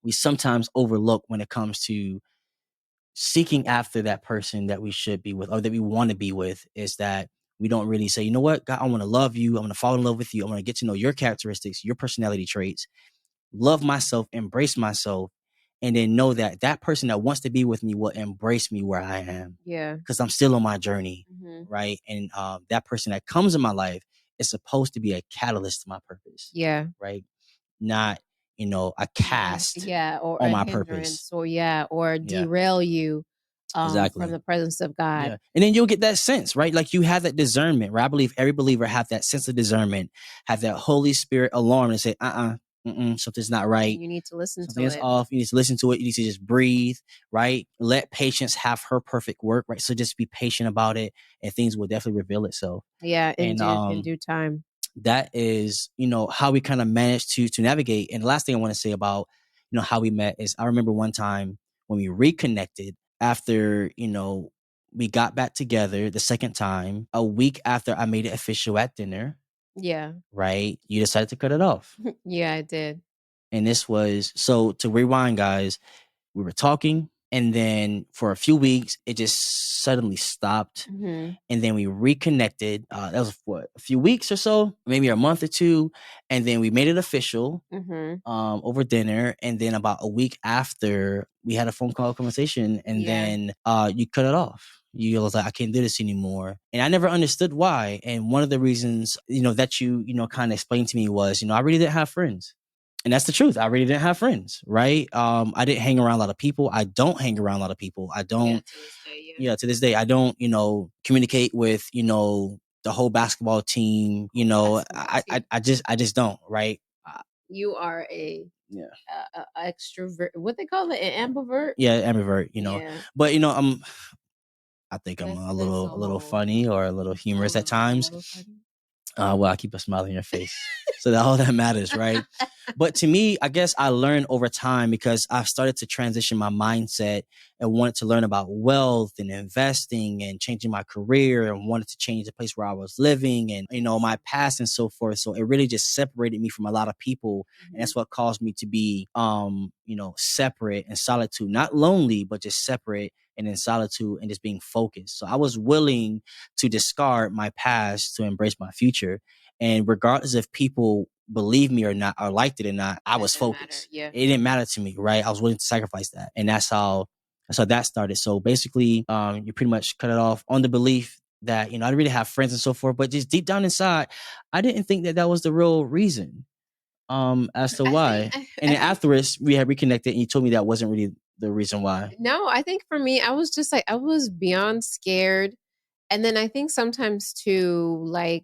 we sometimes overlook when it comes to seeking after that person that we should be with or that we want to be with, is that we don't really say, you know what, God, I want to love you. I want to fall in love with you. I want to get to know your characteristics, your personality traits, love myself, embrace myself, and then know that that person that wants to be with me will embrace me where I am. Yeah. Because I'm still on my journey, Mm-hmm. right? And that person that comes in my life is supposed to be a catalyst to my purpose. Yeah. Right? Not, a cast or on a my purpose. hindrance, or Yeah. derail you from Exactly. the presence of God. Yeah. And then you'll get that sense, right? Like you have that discernment, right? I believe every believer have that sense of discernment, have that Holy Spirit alarm and say, something's not right. And you need to listen Something to is it. off. You need to listen to it. You need to just breathe, right? Let patience have her perfect work, right? So just be patient about it, and things will definitely reveal itself. Yeah, in And due time. that is, how we kind of managed to navigate. And the last thing I want to say about, how we met is I remember one time when we reconnected after, we got back together the second time, a week after I made it official at dinner. Yeah. Right? You decided to cut it off. Yeah, I did. And this was, so to rewind, guys, we were talking, and then for a few weeks, it just suddenly stopped. Mm-hmm. And then we reconnected. That was a few weeks or so, maybe a month or two. And then we made it official over dinner. And then about a week after, we had a phone call conversation. And then you cut it off. You was like, I can't do this anymore. And I never understood why. And one of the reasons, that you kind of explained to me was, I really didn't have friends. And that's the truth. I really didn't have friends, right? I didn't hang around a lot of people. I don't hang around a lot of people. I don't. To this day, I don't, communicate with, the whole basketball team. I just don't, right? You are a extrovert. What they call it, an ambivert? Yeah, ambivert. But I think I'm a little funny or a little humorous at times. Well, I keep a smile on your face. So that all that matters, right? But to me, I guess I learned over time because I've started to transition my mindset and wanted to learn about wealth and investing and changing my career and wanted to change the place where I was living and, my past and so forth. So it really just separated me from a lot of people. And that's what caused me to be, separate and solitude, not lonely, but just separate and in solitude and just being focused. So I was willing to discard my past to embrace my future. And regardless if people believe me or not, or liked it or not, I was focused. It didn't matter to me, right? I was willing to sacrifice that. And that's how that started. So basically, you pretty much cut it off on the belief that, I didn't really have friends and so forth, but just deep down inside, I didn't think that was the real reason as to why. And then afterwards, we had reconnected and you told me that wasn't really the reason why. No, I think for me, I was just like, I was beyond scared. And then I think sometimes too, I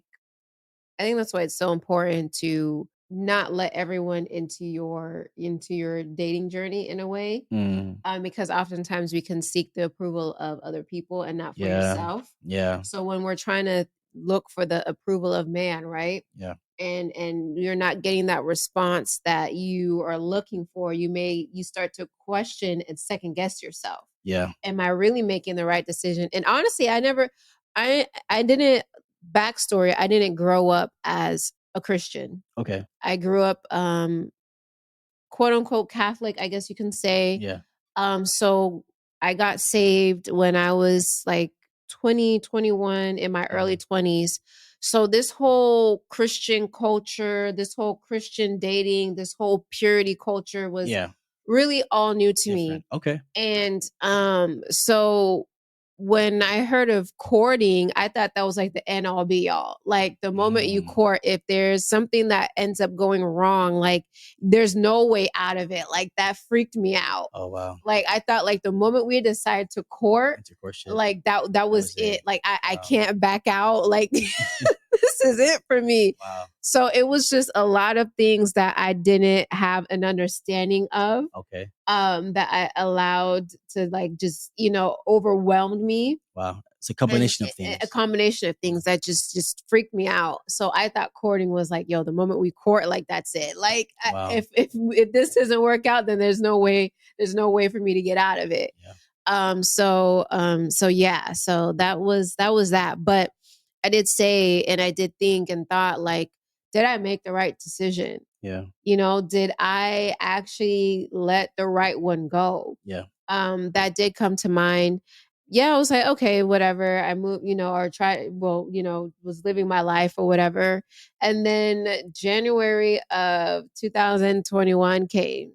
think that's why it's so important to not let everyone into your dating journey in a way. Because oftentimes we can seek the approval of other people and not for yourself. Yeah. So when we're trying to look for the approval of man, right? Yeah. And you're not getting that response that you are looking for, you start to question and second guess yourself. Yeah. Am I really making the right decision? And honestly, I didn't, backstory, I didn't grow up as a Christian. Okay. I grew up quote unquote Catholic, I guess you can say. Yeah. So I got saved when I was 20, 21, in my early 20s. So this whole Christian culture, this whole Christian dating, this whole purity culture was really all new to me. Okay. And so when I heard of courting, I thought that was the end all be all. The moment you court, if there's something that ends up going wrong, there's no way out of it. That freaked me out. Oh, wow. I thought the moment we decided to court, that was it. I can't back out. This is it for me. Wow. So it was just a lot of things that I didn't have an understanding of. Okay. That I allowed to just, overwhelmed me. Wow. It's a combination of a things. combination of things that just freaked me out. So I thought courting was like, yo, the moment we court, like that's it. Like Wow. if this doesn't work out, then there's no way for me to get out of it. Yeah. So yeah, so that was that. But I did say, and I did think and thought, like, did I make the right decision? Yeah. You know, did I actually let the right one go? Yeah. That did come to mind. Yeah, I was like, okay, whatever. I moved, you know, or try, well, you know, was living my life or whatever. And then January of 2021 came.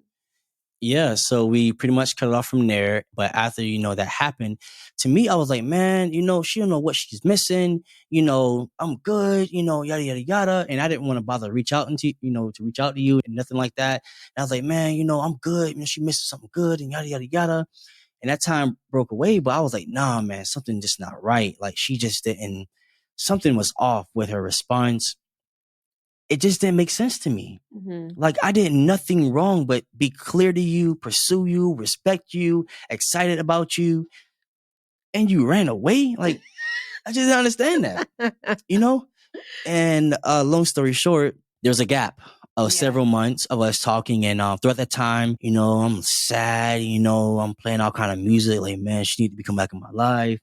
Yeah, so we pretty much cut it off from there. But after, that happened, to me, I was like, man, she don't know what she's missing. I'm good, yada, yada, yada. And I didn't want to bother reach out to reach out to you and nothing like that. And I was like, man, I'm good. She missing something good and yada, yada, yada. And that time broke away, but I was like, nah, man, something just not right. Like she just didn't, something was off with her response. It just didn't make sense to me. Mm-hmm. Like I did nothing wrong but be clear to you, pursue you, respect you, excited about you, and you ran away. Like I just didn't understand that, And long story short, there was a gap of several months of us talking, and throughout that time, I'm sad. I'm playing all kind of music. Like, man, she need to be come back in my life.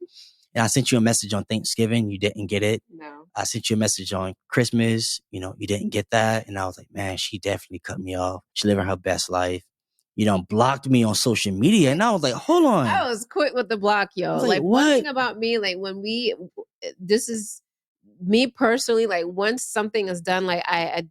And I sent you a message on Thanksgiving. You didn't get it. No. I sent you a message on Christmas. You didn't get that. And I was like, man, she definitely cut me off. She living her best life. Blocked me on social media. And I was like, hold on. I was quick with the block, yo. Like, one thing about me, like when this is me personally, like once something is done, like I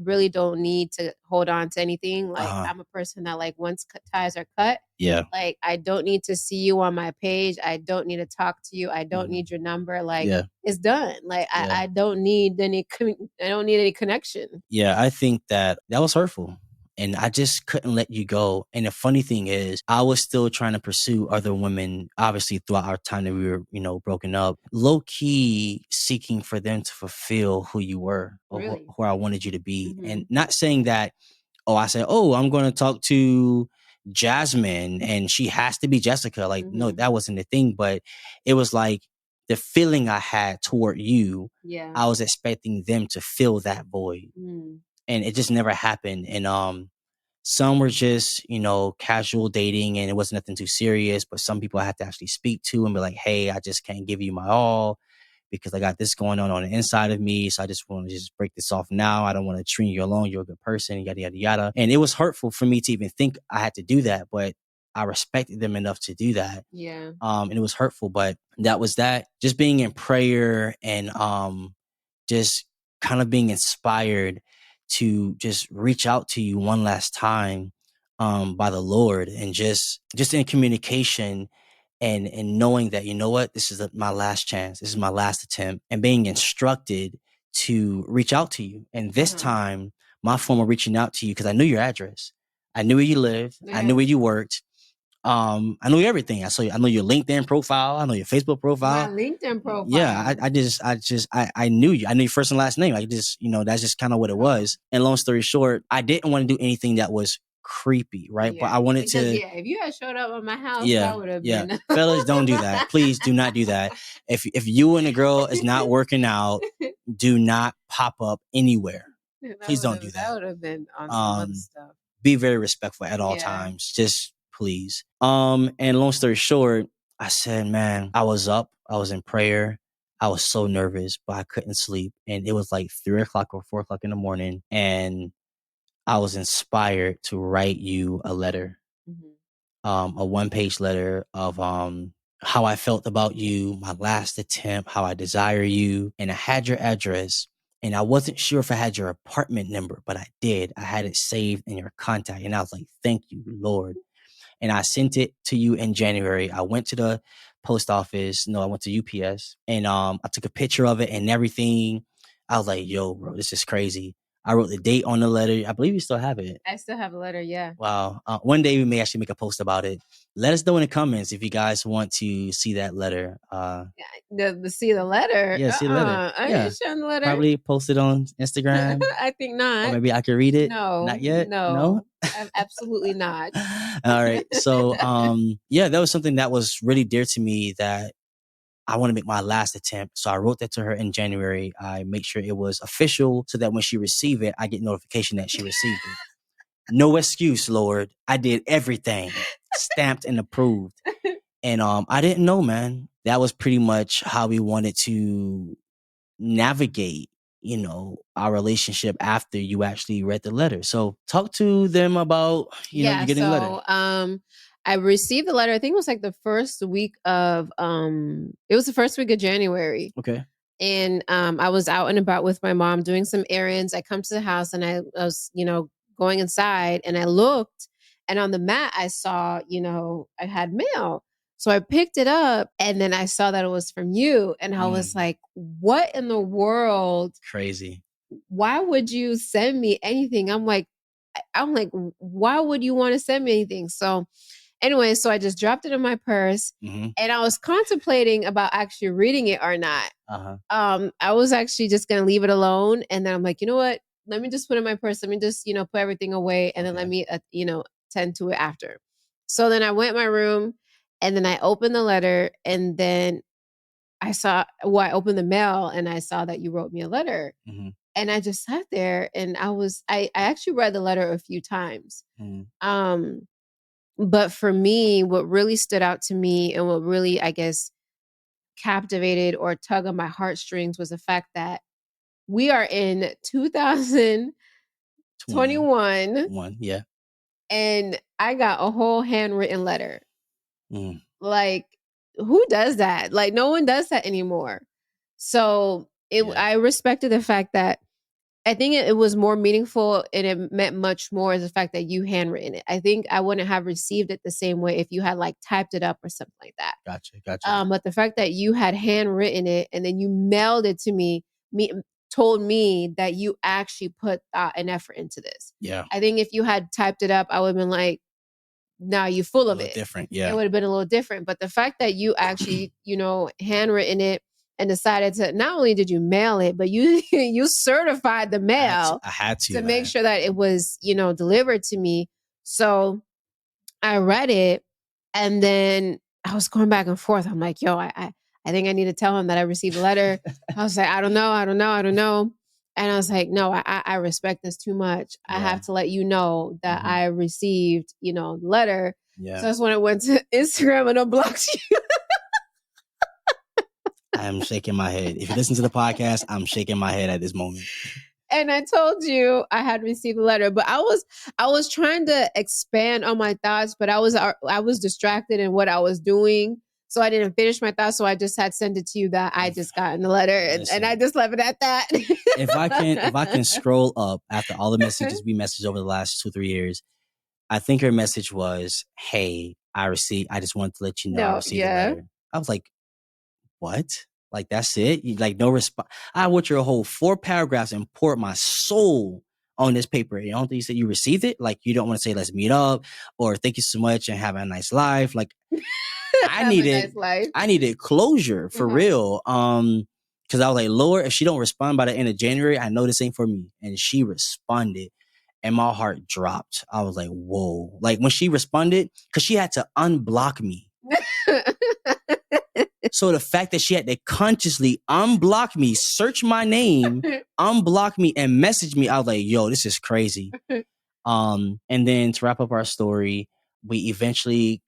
really don't need to hold on to anything. Like I'm a person that like once ties are cut, yeah, like I don't need to see you on my page. I don't need to talk to you. I don't need your number. Like it's done. Like I don't need any connection. Yeah, I think that was hurtful. And I just couldn't let you go. And the funny thing is, I was still trying to pursue other women, obviously, throughout our time that we were, broken up, low key seeking for them to fulfill who you were or Really? who I wanted you to be. And not saying that, I said, I'm going to talk to Jasmine and she has to be Jessica. Like, no, that wasn't the thing. But it was like the feeling I had toward you. Yeah. I was expecting them to fill that void. And it just never happened. And some were just, casual dating and it wasn't nothing too serious. But some people I had to actually speak to and be like, hey, I just can't give you my all because I got this going on the inside of me. So I just want to just break this off now. I don't want to string you along. You're a good person, yada, yada, yada. And it was hurtful for me to even think I had to do that. But I respected them enough to do that. Yeah. And it was hurtful, but that was that. Just being in prayer and just kind of being inspired to just reach out to you one last time by the Lord and just in communication and knowing that, what, this is my last chance. This is my last attempt and being instructed to reach out to you. And this time, my form of reaching out to you, because I knew your address. I knew where you lived. I knew where you worked. I know everything. I know your LinkedIn profile. I know your Facebook profile. My LinkedIn profile. Yeah, I knew you. I knew your first and last name. I just, that's just kind of what it was. And long story short, I didn't want to do anything that was creepy, right? Yeah, but I wanted to. Yeah, if you had showed up at my house, that would have been. Fellas, don't do that. Please do not do that. If you and a girl is not working out, do not pop up anywhere. Please don't do that. That would have been on some other stuff. Be very respectful at all times. Just please. And long story short, I said, man, I was up. I was in prayer. I was so nervous, but I couldn't sleep. And it was like 3 o'clock or 4 o'clock in the morning. And I was inspired to write you a letter, a 1-page letter of how I felt about you, my last attempt, how I desire you. And I had your address. And I wasn't sure if I had your apartment number, but I did. I had it saved in your contact. And I was like, thank you, Lord. And I sent it to you in January. I went to the post office. No, I went to UPS and I took a picture of it and everything. I was like, yo, bro, this is crazy. I wrote the date on the letter. I believe you still have it. I still have a letter, yeah. Wow. One day we may actually make a post about it. Let us know in the comments if you guys want to see that letter. See the letter? Yeah, see the letter. I ain't showing the letter. Probably post it on Instagram. I think not. Or maybe I could read it. No. Not yet? No? Absolutely not. All right. So, that was something that was really dear to me that I want to make my last attempt. So I wrote that to her in January. I make sure it was official so that when she received it, I get notification that she received it. No excuse, Lord. I did everything stamped and approved. And I didn't know, man. That was pretty much how we wanted to navigate, our relationship after you actually read the letter. So talk to them about, you getting the letter. I received the letter. I think it was like the first week of January. Okay. And I was out and about with my mom doing some errands. I come to the house and I was, going inside and I looked, and on the mat I saw, I had mail. So I picked it up and then I saw that it was from you. And I was like, what in the world? Crazy. Why would you send me anything? I'm like, why would you want to send me anything? So anyway, so I just dropped it in my purse, and I was contemplating about actually reading it or not. I was actually just going to leave it alone. And then I'm like, you know what? Let me just put it in my purse. Let me just, put everything away. And then let me, tend to it after. So then I went in my room and then I opened the letter, and then I opened the mail and I saw that you wrote me a letter. And I just sat there and I actually read the letter a few times. But for me, what really stood out to me and what really, I guess, captivated or tug on my heartstrings was the fact that we are in 2021. Yeah. And I got a whole handwritten letter. Like, who does that? Like, no one does that anymore. So I respected the fact that I think it was more meaningful and it meant much more as the fact that you handwritten it. I think I wouldn't have received it the same way if you had like typed it up or something like that. Gotcha. But the fact that you had handwritten it and then you mailed it to me told me that you actually put thought and effort into this. Yeah. I think if you had typed it up, I would have been like, nah, you full of it. Different. Yeah. It would have been a little different. But the fact that you actually, handwritten it and decided to, not only did you mail it, but you certified the mail. I had to make sure that it was, delivered to me. So I read it and then I was going back and forth. I'm like, yo, I think I need to tell him that I received a letter. I was like, I don't know. And I was like, no, I respect this too much. Yeah. I have to let you know that I received, the letter. Yeah. So that's when I went to Instagram and unblocked you. I'm shaking my head. If you listen to the podcast, I'm shaking my head at this moment. And I told you I had received a letter, but I was trying to expand on my thoughts, but I was distracted in what I was doing. So I didn't finish my thoughts. So I just had sent it to you that I just got in the letter, and I just left it at that. if I can scroll up after all the messages we messaged over the last 2-3 years, I think her message was, "Hey, I just wanted to let you know I received the letter." I was like, "What? Like, that's it? You, like, no response?" I wrote your whole 4 paragraphs and poured my soul on this paper. You don't think you said you received it? Like, you don't want to say, "Let's meet up," or "Thank you so much and have a nice life." Like, I needed closure for real. Because I was like, Lord, if she don't respond by the end of January, I know this ain't for me. And she responded. And my heart dropped. I was like, whoa. Like, when she responded, because she had to unblock me. So the fact that she had to consciously unblock me, search my name, unblock me, and message me, I was like, yo, this is crazy. And then to wrap up our story, we eventually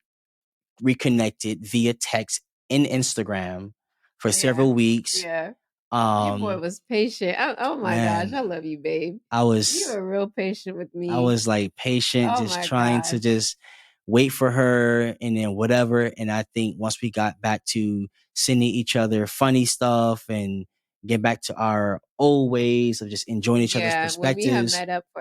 reconnected via text and Instagram for several weeks. Yeah. Your boy was patient. Oh my gosh, I love you, babe. You were real patient with me. I was like patient, just trying to just wait for her and then whatever. And I think once we got back to sending each other funny stuff and get back to our old ways of just enjoying each other's perspectives.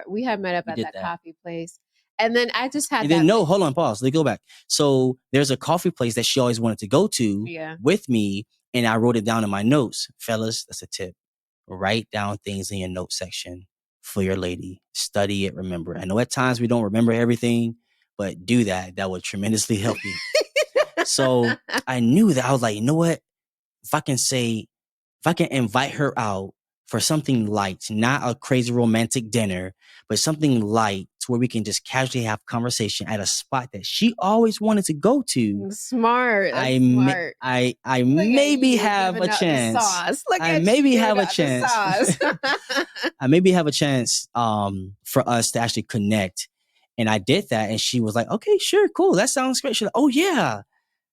We had met up at that coffee place. And then I just had hold on, pause. Let's go back. So there's a coffee place that she always wanted to go to with me. And I wrote it down in my notes. Fellas, that's a tip. Write down things in your note section for your lady. Study it, remember. I know at times we don't remember everything, but do that. That would tremendously help you. So I knew that. I was like, you know what? If I can invite her out for something light, not a crazy romantic dinner, but something light to where we can just casually have conversation at a spot that she always wanted to go to, Smart. That's I smart. I Look at maybe you have a giving out the chance. sauce. Look I at you maybe giving have a out the chance. sauce. I maybe have a chance for us to actually connect. And I did that, and she was like, "Okay, sure, cool, that sounds great." She's like, "Oh yeah,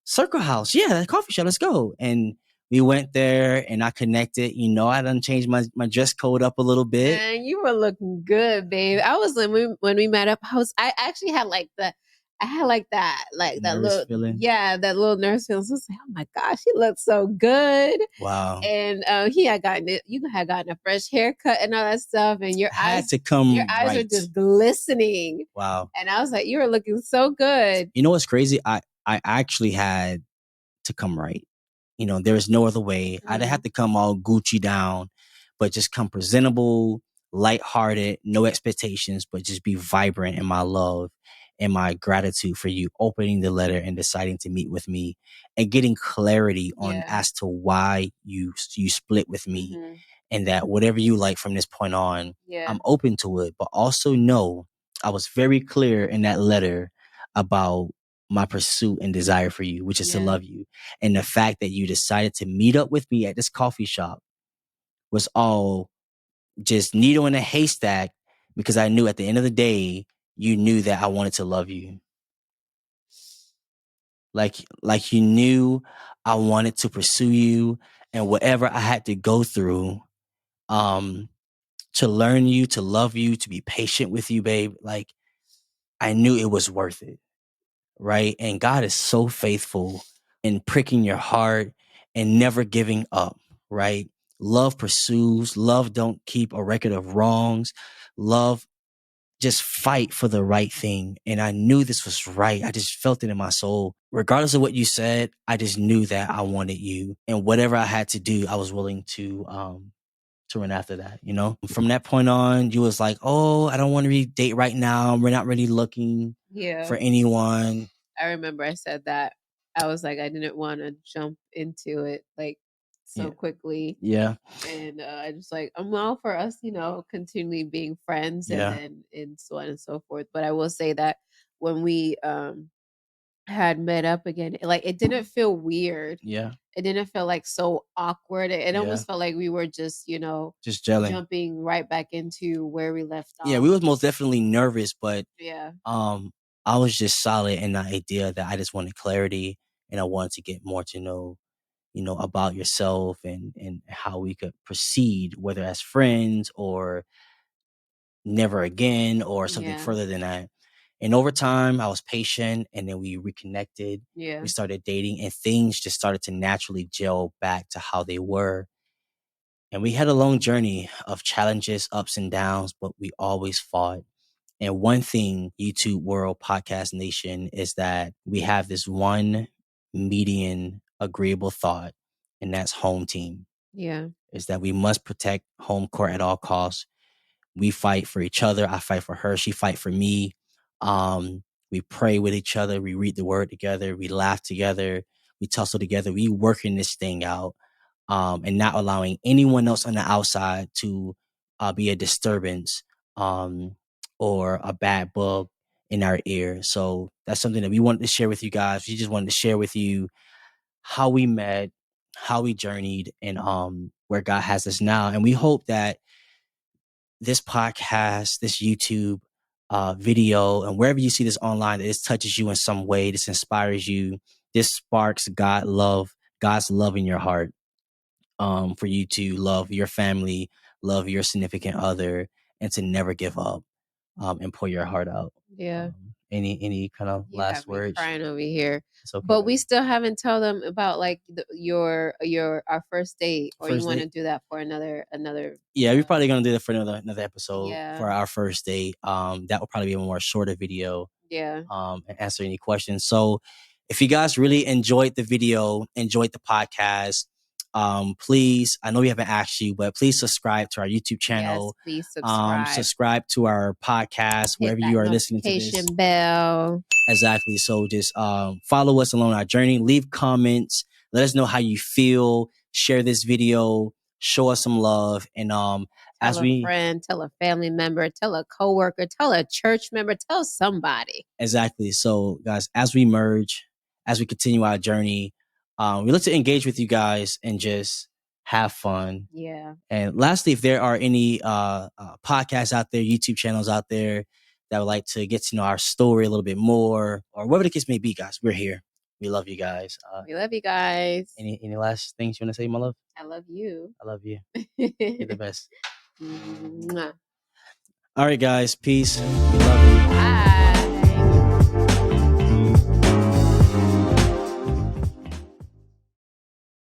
Circle House, yeah, coffee shop, let's go." And we went there, and I connected. You know, I done changed my dress code up a little bit. And you were looking good, babe. I was when we met up. I actually had like that Nervous little feeling. that little nervous feeling. So I was like, oh my gosh, he looks so good. Wow. And you had gotten a fresh haircut and all that stuff, and your Had eyes to come your eyes right. are just glistening. Wow. And I was like, you were looking so good. You know what's crazy? I actually had to come right. You know, there is no other way. I didn't have to come all Gucci down, but just come presentable, lighthearted, no expectations, but just be vibrant in my love and my gratitude for you opening the letter and deciding to meet with me and getting clarity on as to why you split with me, and that whatever you like from this point on, I'm open to it. But also know I was very clear in that letter about my pursuit and desire for you, which is to love you. And the fact that you decided to meet up with me at this coffee shop was all just needle in a haystack, because I knew at the end of the day, you knew that I wanted to love you. Like you knew I wanted to pursue you, and whatever I had to go through, to learn you, to love you, to be patient with you, babe, like I knew it was worth it. Right. And God is so faithful in pricking your heart and never giving up. Right. Love pursues. Love don't keep a record of wrongs. Love just fight for the right thing. And I knew this was right. I just felt it in my soul. Regardless of what you said, I just knew that I wanted you. And whatever I had to do, I was willing to run after that, you know? From that point on, you was like, "Oh, I don't want to really date right now. We're not really looking for anyone." I remember I said that. I was like, I didn't want to jump into it like so quickly. Yeah. And I just like, I'm all for us, continually being friends and so on and so forth. But I will say that when we had met up again, like it didn't feel weird. Yeah. It didn't feel like so awkward. It almost felt like we were just, just gelling, jumping right back into where we left off. Yeah, we was most definitely nervous, but yeah. I was just solid in the idea that I just wanted clarity, and I wanted to get more to know, about yourself and how we could proceed, whether as friends or never again or something further than that. And over time, I was patient, and then we reconnected. Yeah. We started dating, and things just started to naturally gel back to how they were. And we had a long journey of challenges, ups and downs, but we always fought. And one thing, YouTube World Podcast Nation, is that we have this one median agreeable thought, and that's home team. Yeah. Is that we must protect home court at all costs. We fight for each other. I fight for her. She fight for me. We pray with each other. We read the word together. We laugh together. We tussle together. We working this thing out, and not allowing anyone else on the outside to be a disturbance, or a bad bug in our ear. So that's something that we wanted to share with you guys. We just wanted to share with you how we met, how we journeyed, and where God has us now. And we hope that this podcast, this YouTube video, and wherever you see this online, that this touches you in some way, this inspires you, this sparks God's love in your heart, for you to love your family, love your significant other, and to never give up, and pour your heart out. Yeah. Any kind of You last have me words? crying over here. Okay, but we still haven't told them about like our first date, or you want to do that for another. Yeah, we're probably gonna do that for another episode Yeah. for our first date. That will probably be a more shorter video. Yeah. And answer any questions. So if you guys really enjoyed the video, enjoyed the podcast, please, I know we haven't asked you, but please subscribe to our YouTube channel. Yes, please subscribe. Subscribe to our podcast, Hit wherever that you are listening to this. notification bell. Exactly. So just follow us along our journey. Leave comments. Let us know how you feel. Share this video. Show us some love. And Tell a friend, tell a family member, tell a coworker, tell a church member, tell somebody. Exactly. So, guys, as we merge, as we continue our journey, we look to engage with you guys and just have fun. Yeah. And lastly, if there are any podcasts out there, YouTube channels out there that would like to get to know our story a little bit more, or whatever the case may be, guys, we're here. We love you guys. We love you guys. Any last things you want to say, my love? I love you. I love you. You're the best. Mwah. All right, guys. Peace. We love you.